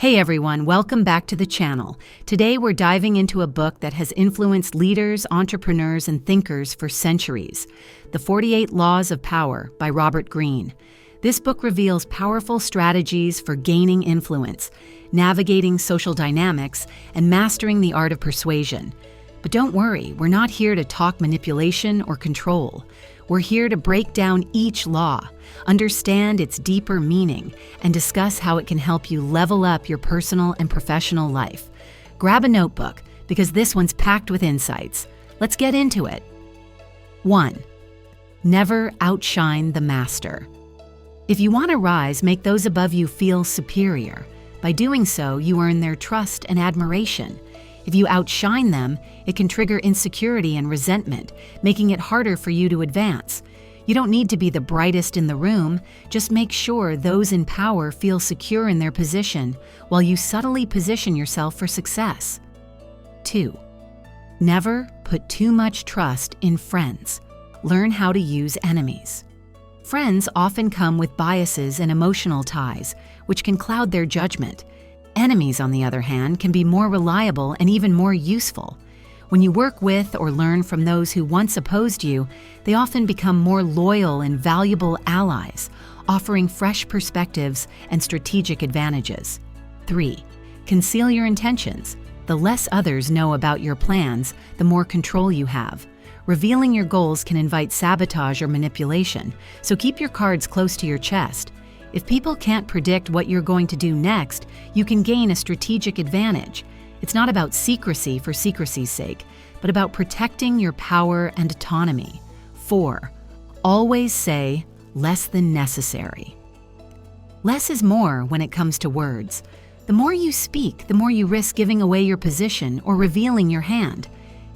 Hey everyone, welcome back to the channel. Today we're diving into a book that has influenced leaders, entrepreneurs, and thinkers for centuries. The 48 Laws of Power by Robert Greene. This book reveals powerful strategies for gaining influence, navigating social dynamics, and mastering the art of persuasion. But don't worry, we're not here to talk manipulation or control. We're here to break down each law, understand its deeper meaning, and discuss how it can help you level up your personal and professional life. Grab a notebook, because this one's packed with insights. Let's get into it. 1. Never outshine the master. If you want to rise, make those above you feel superior. By doing so, you earn their trust and admiration. If you outshine them, it can trigger insecurity and resentment, making it harder for you to advance. You don't need to be the brightest in the room, just make sure those in power feel secure in their position while you subtly position yourself for success. 2. Never put too much trust in friends. Learn how to use enemies. Friends often come with biases and emotional ties, which can cloud their judgment. Enemies, on the other hand, can be more reliable and even more useful. When you work with or learn from those who once opposed you, they often become more loyal and valuable allies, offering fresh perspectives and strategic advantages. 3. Conceal your intentions. The less others know about your plans, the more control you have. Revealing your goals can invite sabotage or manipulation, so keep your cards close to your chest. If people can't predict what you're going to do next, you can gain a strategic advantage. It's not about secrecy for secrecy's sake, but about protecting your power and autonomy. 4. Always say less than necessary. Less is more when it comes to words. The more you speak, the more you risk giving away your position or revealing your hand.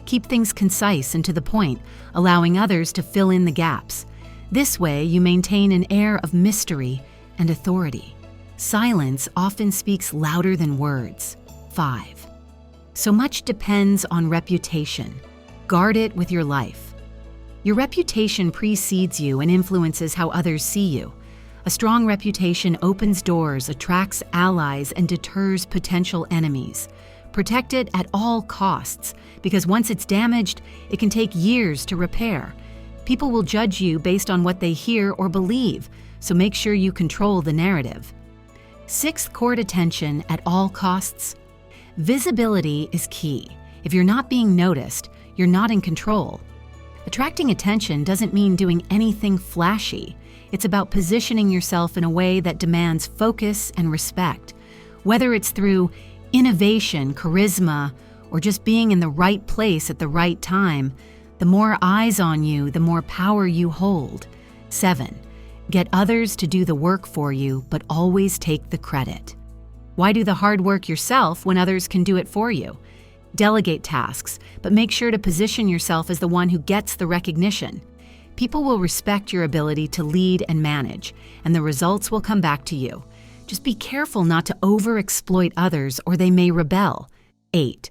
Keep things concise and to the point, allowing others to fill in the gaps. This way, you maintain an air of mystery and authority. Silence often speaks louder than words. 5. So much depends on reputation. Guard it with your life. Your reputation precedes you and influences how others see you. A strong reputation opens doors, attracts allies, and deters potential enemies. Protect it at all costs, because once it's damaged, it can take years to repair. People will judge you based on what they hear or believe, so make sure you control the narrative. 6. Court attention at all costs. Visibility is key. If you're not being noticed, you're not in control. Attracting attention doesn't mean doing anything flashy. It's about positioning yourself in a way that demands focus and respect. Whether it's through innovation, charisma, or just being in the right place at the right time, the more eyes on you, the more power you hold. 7. Get others to do the work for you, but always take the credit. Why do the hard work yourself when others can do it for you? Delegate tasks, but make sure to position yourself as the one who gets the recognition. People will respect your ability to lead and manage, and the results will come back to you. Just be careful not to overexploit others or they may rebel. 8.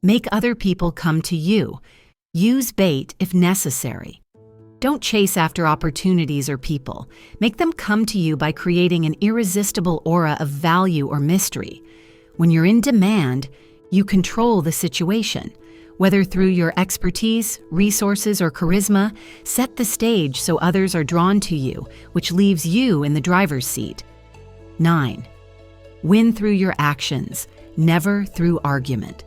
Make other people come to you. Use bait if necessary. Don't chase after opportunities or people. Make them come to you by creating an irresistible aura of value or mystery. When you're in demand, you control the situation. Whether through your expertise, resources, or charisma, set the stage so others are drawn to you, which leaves you in the driver's seat. 9. Win through your actions, never through argument.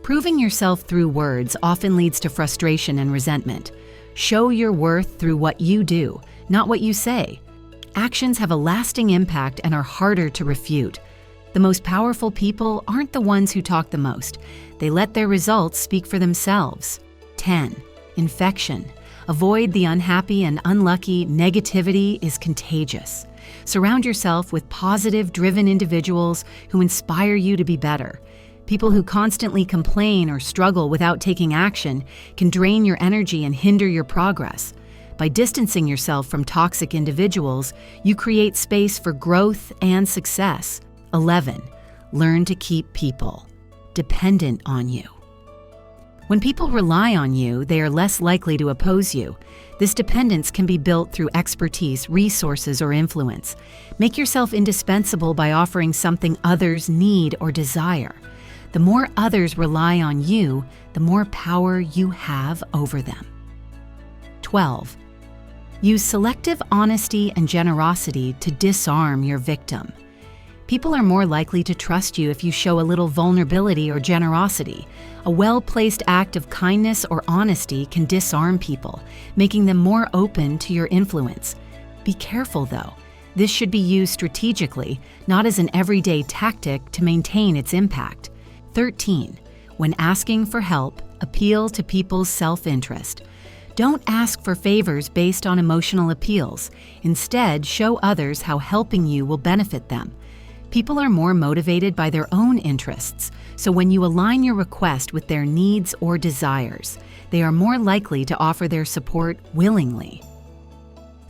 Proving yourself through words often leads to frustration and resentment. Show your worth through what you do, not what you say. Actions have a lasting impact and are harder to refute. The most powerful people aren't the ones who talk the most. They let their results speak for themselves. 10. Infection. Avoid the unhappy and unlucky. Negativity is contagious. Surround yourself with positive, driven individuals who inspire you to be better. People who constantly complain or struggle without taking action can drain your energy and hinder your progress. By distancing yourself from toxic individuals, you create space for growth and success. 11. Learn to keep people dependent on you. When people rely on you, they are less likely to oppose you. This dependence can be built through expertise, resources, or influence. Make yourself indispensable by offering something others need or desire. The more others rely on you, the more power you have over them. 12. Use selective honesty and generosity to disarm your victim. People are more likely to trust you if you show a little vulnerability or generosity. A well-placed act of kindness or honesty can disarm people, making them more open to your influence. Be careful, though. This should be used strategically, not as an everyday tactic to maintain its impact. 13. When asking for help, appeal to people's self-interest. Don't ask for favors based on emotional appeals. Instead, show others how helping you will benefit them. People are more motivated by their own interests, so when you align your request with their needs or desires, they are more likely to offer their support willingly.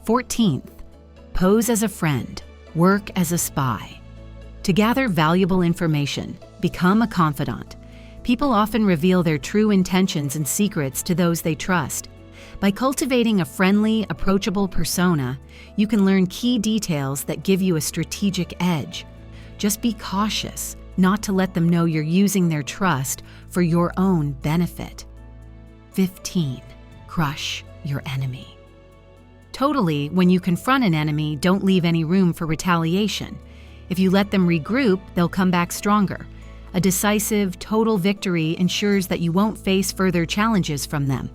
14th, pose as a friend, work as a spy. To gather valuable information, become a confidant. People often reveal their true intentions and secrets to those they trust. By cultivating a friendly, approachable persona, you can learn key details that give you a strategic edge. Just be cautious not to let them know you're using their trust for your own benefit. 15. Crush your enemy. Totally, when you confront an enemy, don't leave any room for retaliation. If you let them regroup, they'll come back stronger. A decisive, total victory ensures that you won't face further challenges from them.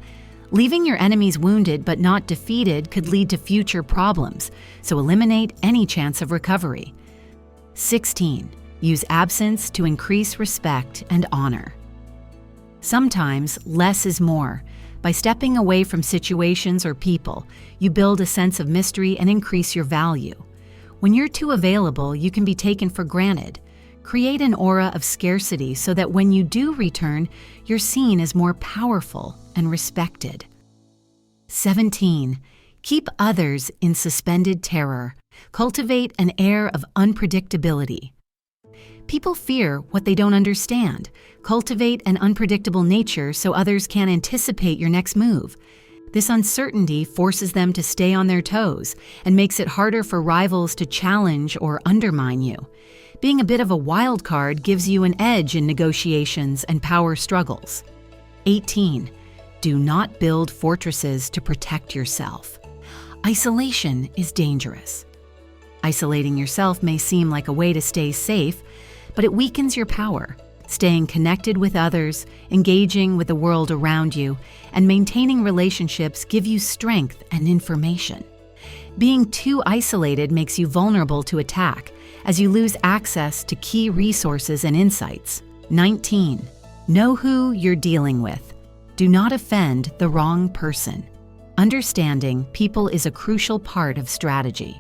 Leaving your enemies wounded but not defeated could lead to future problems, so eliminate any chance of recovery. 16. Use absence to increase respect and honor. Sometimes less is more. By stepping away from situations or people, you build a sense of mystery and increase your value. When you're too available, you can be taken for granted. Create an aura of scarcity so that when you do return, you're seen as more powerful and respected. 17. Keep others in suspended terror. Cultivate an air of unpredictability. People fear what they don't understand. Cultivate an unpredictable nature so others can't anticipate your next move. This uncertainty forces them to stay on their toes and makes it harder for rivals to challenge or undermine you. Being a bit of a wild card gives you an edge in negotiations and power struggles. 18. Do not build fortresses to protect yourself. Isolation is dangerous. Isolating yourself may seem like a way to stay safe, but it weakens your power. Staying connected with others, engaging with the world around you, and maintaining relationships give you strength and information. Being too isolated makes you vulnerable to attack, as you lose access to key resources and insights. 19. Know who you're dealing with. Do not offend the wrong person. Understanding people is a crucial part of strategy.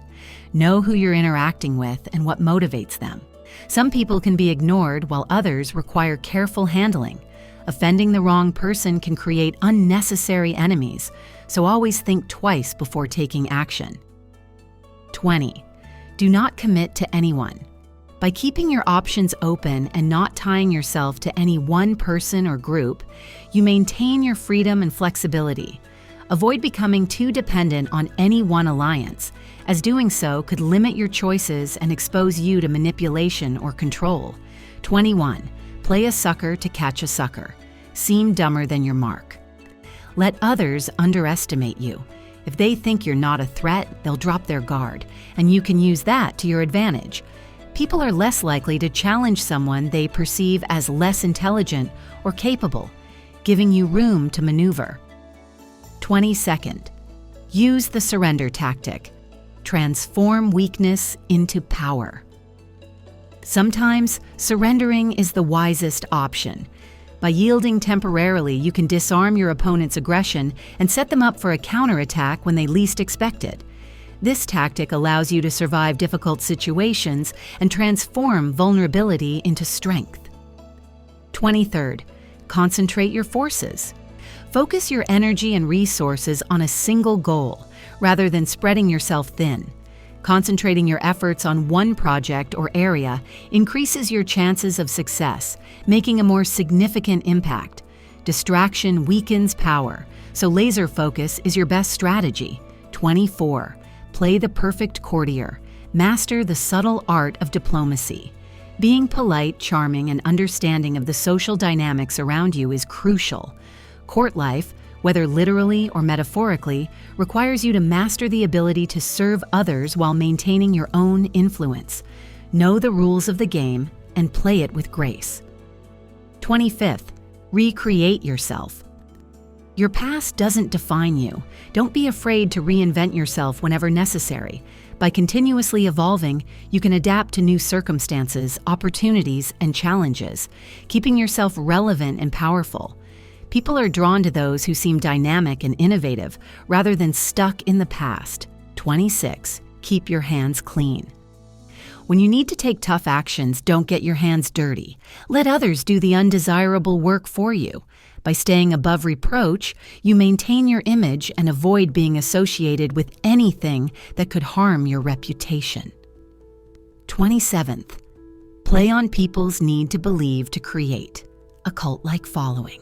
Know who you're interacting with and what motivates them. Some people can be ignored while others require careful handling. Offending the wrong person can create unnecessary enemies, so always think twice before taking action. 20. Do not commit to anyone. By keeping your options open and not tying yourself to any one person or group, you maintain your freedom and flexibility. Avoid becoming too dependent on any one alliance, as doing so could limit your choices and expose you to manipulation or control. 21. Play a sucker to catch a sucker. Seem dumber than your mark. Let others underestimate you. If they think you're not a threat, they'll drop their guard, and you can use that to your advantage. People are less likely to challenge someone they perceive as less intelligent or capable, giving you room to maneuver. 22nd, use the surrender tactic. Transform weakness into power. Sometimes, surrendering is the wisest option. By yielding temporarily, you can disarm your opponent's aggression and set them up for a counterattack when they least expect it. This tactic allows you to survive difficult situations and transform vulnerability into strength. 23rd, concentrate your forces. Focus your energy and resources on a single goal, rather than spreading yourself thin. Concentrating your efforts on one project or area increases your chances of success, making a more significant impact. Distraction weakens power, so laser focus is your best strategy. 24. Play the perfect courtier. Master the subtle art of diplomacy. Being polite, charming, and understanding of the social dynamics around you is crucial. Court life, whether literally or metaphorically, requires you to master the ability to serve others while maintaining your own influence. Know the rules of the game and play it with grace. 25th, recreate yourself. Your past doesn't define you. Don't be afraid to reinvent yourself whenever necessary. By continuously evolving, you can adapt to new circumstances, opportunities, and challenges, keeping yourself relevant and powerful. People are drawn to those who seem dynamic and innovative, rather than stuck in the past. 26. Keep your hands clean. When you need to take tough actions, don't get your hands dirty. Let others do the undesirable work for you. By staying above reproach, you maintain your image and avoid being associated with anything that could harm your reputation. 27th. Play on people's need to believe to create a cult-like following.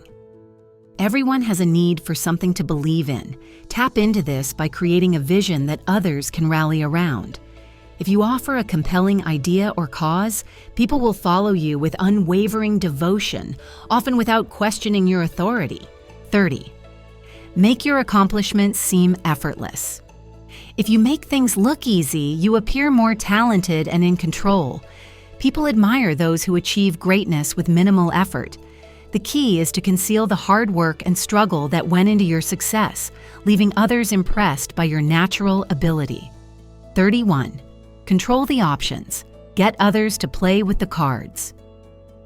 Everyone has a need for something to believe in. Tap into this by creating a vision that others can rally around. If you offer a compelling idea or cause, people will follow you with unwavering devotion, often without questioning your authority. 30. Make your accomplishments seem effortless. If you make things look easy, you appear more talented and in control. People admire those who achieve greatness with minimal effort. The key is to conceal the hard work and struggle that went into your success, leaving others impressed by your natural ability. 31. Control the options. Get others to play with the cards.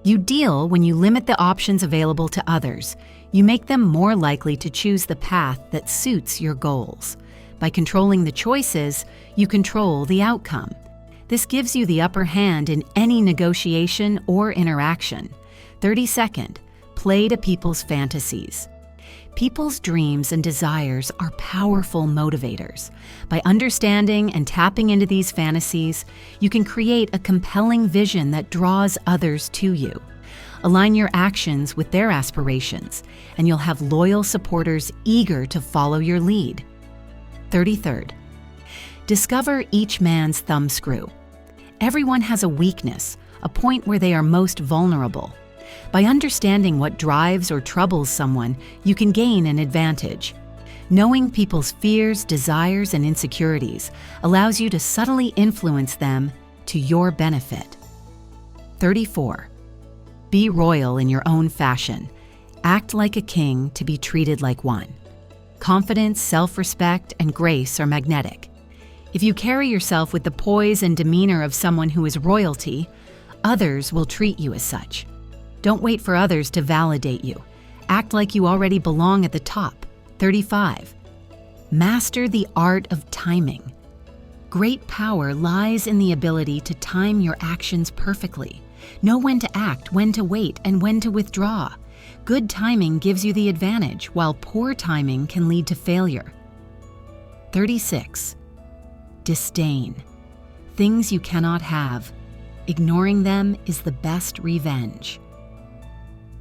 You deal when you limit the options available to others. You make them more likely to choose the path that suits your goals. By controlling the choices, you control the outcome. This gives you the upper hand in any negotiation or interaction. 32nd. Play to people's fantasies. People's dreams and desires are powerful motivators. By understanding and tapping into these fantasies, you can create a compelling vision that draws others to you. Align your actions with their aspirations, and you'll have loyal supporters eager to follow your lead. 33rd. Discover each man's thumbscrew. Everyone has a weakness, a point where they are most vulnerable. By understanding what drives or troubles someone, you can gain an advantage. Knowing people's fears, desires, and insecurities allows you to subtly influence them to your benefit. 34. Be royal in your own fashion. Act like a king to be treated like one. Confidence, self-respect, and grace are magnetic. If you carry yourself with the poise and demeanor of someone who is royalty, others will treat you as such. Don't wait for others to validate you. Act like you already belong at the top. 35. Master the art of timing. Great power lies in the ability to time your actions perfectly. Know when to act, when to wait, and when to withdraw. Good timing gives you the advantage, while poor timing can lead to failure. 36. Disdain. Things you cannot have. Ignoring them is the best revenge.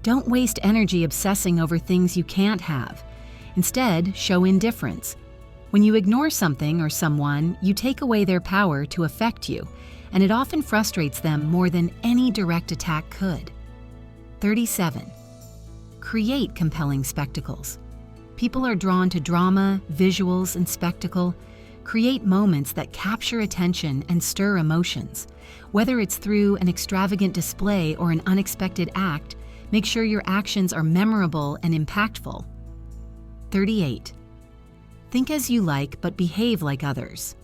Don't waste energy obsessing over things you can't have. Instead, show indifference. When you ignore something or someone, you take away their power to affect you, and it often frustrates them more than any direct attack could. 37. Create compelling spectacles. People are drawn to drama, visuals, and spectacle. Create moments that capture attention and stir emotions. Whether it's through an extravagant display or an unexpected act, make sure your actions are memorable and impactful. 38. Think as you like, but behave like others.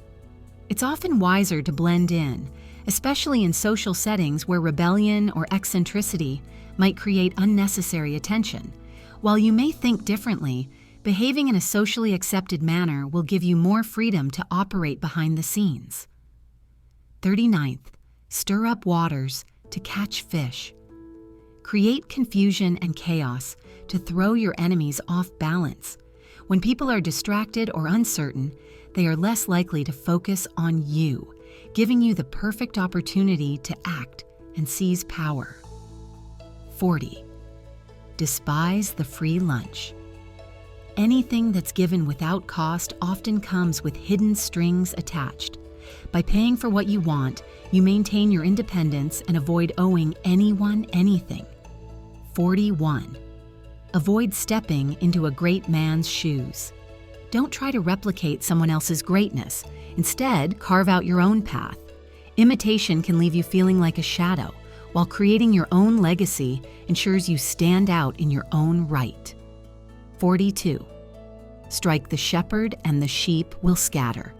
It's often wiser to blend in, especially in social settings where rebellion or eccentricity might create unnecessary attention. While you may think differently, behaving in a socially accepted manner will give you more freedom to operate behind the scenes. 39th. Stir up waters to catch fish. Create confusion and chaos to throw your enemies off balance. When people are distracted or uncertain, they are less likely to focus on you, giving you the perfect opportunity to act and seize power. 40. Despise the free lunch. Anything that's given without cost often comes with hidden strings attached. By paying for what you want, you maintain your independence and avoid owing anyone anything. 41. Avoid stepping into a great man's shoes. Don't try to replicate someone else's greatness. Instead, carve out your own path. Imitation can leave you feeling like a shadow, while creating your own legacy ensures you stand out in your own right. 42. Strike the shepherd and the sheep will scatter.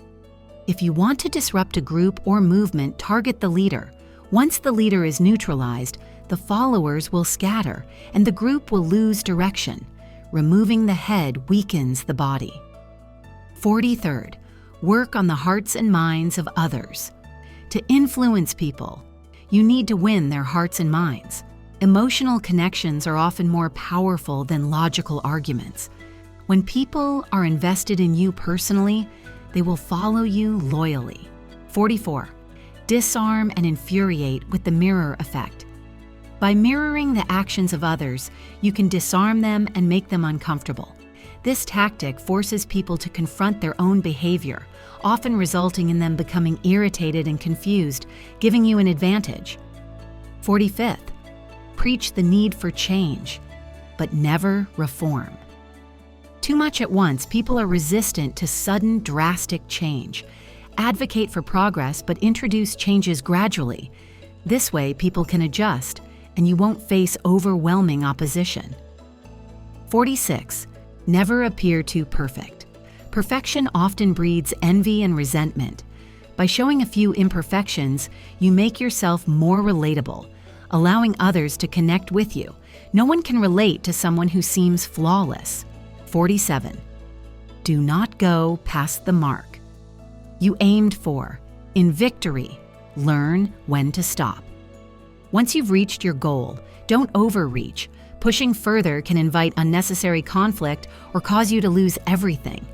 If you want to disrupt a group or movement, target the leader. Once the leader is neutralized, the followers will scatter and the group will lose direction. Removing the head weakens the body. 43rd. Work on the hearts and minds of others. To influence people, you need to win their hearts and minds. Emotional connections are often more powerful than logical arguments. When people are invested in you personally, they will follow you loyally. 44. Disarm and infuriate with the mirror effect. By mirroring the actions of others, you can disarm them and make them uncomfortable. This tactic forces people to confront their own behavior, often resulting in them becoming irritated and confused, giving you an advantage. 45th. Preach the need for change, but never reform. Too much at once, people are resistant to sudden, drastic change. Advocate for progress, but introduce changes gradually. This way, people can adjust, and you won't face overwhelming opposition. 46. Never appear too perfect. Perfection often breeds envy and resentment. By showing a few imperfections, you make yourself more relatable, allowing others to connect with you. No one can relate to someone who seems flawless. 47. Do not go past the mark you aimed for. In victory, learn when to stop. Once you've reached your goal, don't overreach. Pushing further can invite unnecessary conflict or cause you to lose everything.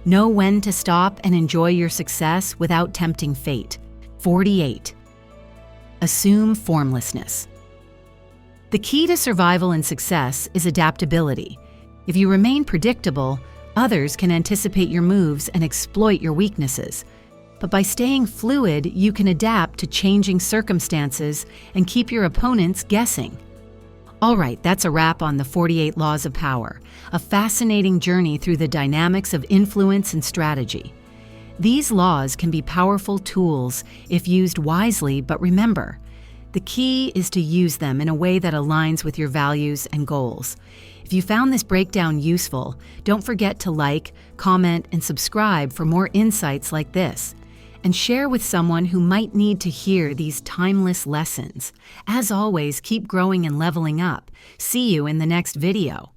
Know when to stop and enjoy your success without tempting fate. 48. Assume formlessness. The key to survival and success is adaptability. If you remain predictable, others can anticipate your moves and exploit your weaknesses. But by staying fluid, you can adapt to changing circumstances and keep your opponents guessing. All right, that's a wrap on the 48 Laws of Power, a fascinating journey through the dynamics of influence and strategy. These laws can be powerful tools if used wisely, but remember, the key is to use them in a way that aligns with your values and goals. If you found this breakdown useful, don't forget to like, comment, and subscribe for more insights like this. And share with someone who might need to hear these timeless lessons. As always, keep growing and leveling up. See you in the next video.